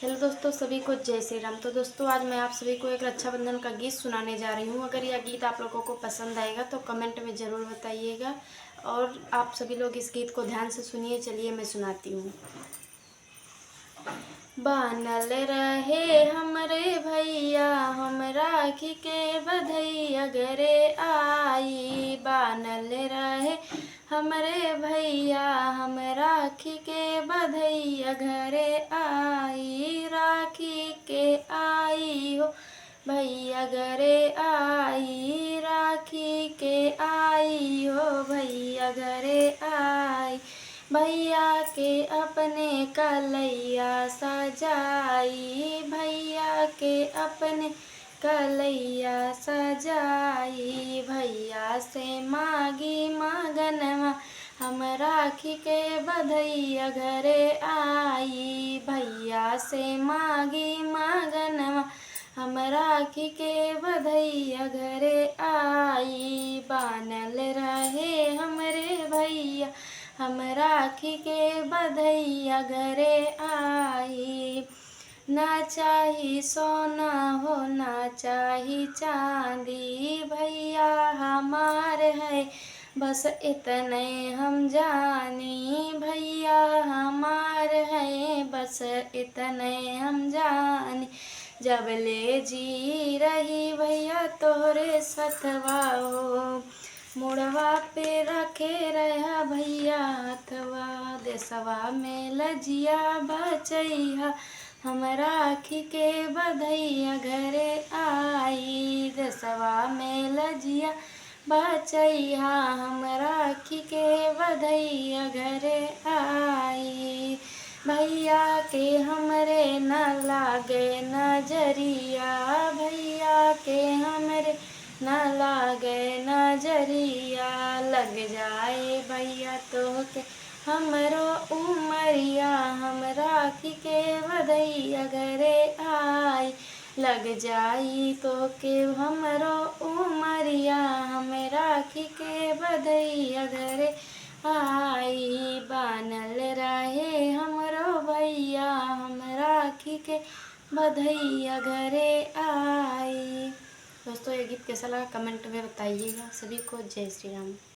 Hello दोस्तों, सभी को जय श्री राम। तो दोस्तों, आज मैं आप सभी को एक रक्षाबंधन का गीत सुनाने जा रही हूँ। अगर यह गीत आप लोगों को पसंद आएगा तो कमेंट में ज़रूर बताइएगा और आप सभी लोग इस गीत को ध्यान से सुनिए। चलिए मैं सुनाती हूँ। बानल रहे हमरे भैया, हम राखी के बधैया घरे आई। बानल रहे हमरे भैया, हम राखी के बधैया घरे आई। राखी के आई हो भैया घरे आई, राखी के आई हो भैया घरे आई। भैया के अपने कलैया सजाई, भैया के अपने कलैया सजाई। भैया से मांगी मगनवा, हम राखी के बधैया घरे आई। भैया से मांगी मगनवा, हम राखी के बधैया घरे आई। बानल रहे हमरे भैया, हम राखी के बधैया घरे आई। ना चाही सोना हो ना चाही चांदी, भैया हमार है बस इतने हम जानी। भैया हमार है बस इतने हम जानी। जब ले जी रही भैया तोरे सतवा हो, मुड़वा पे रखे रहा भैया हथवा। देसवा में लजिया बचैया, हम राखी के बधैया घरे आई। देसवा में लजिया बचैया, हम राखी के बधैया घरे आई। भैया के हमरे न लागे नजरिया, भैया के हमरे न लागे नजरिया। लग जाए भैया तोहके हमरो उमरिया, हम राखी के बधैया घरे आई। लग जाई तोहके हमरो उमरिया, हम राखी के बधैया घरे आई। बानल रहे हमरो भैया, हम राखी के बधैया घरे आई। दोस्तों, ये गीत कैसा लगा कमेंट में बताइएगा। सभी को जय श्री राम।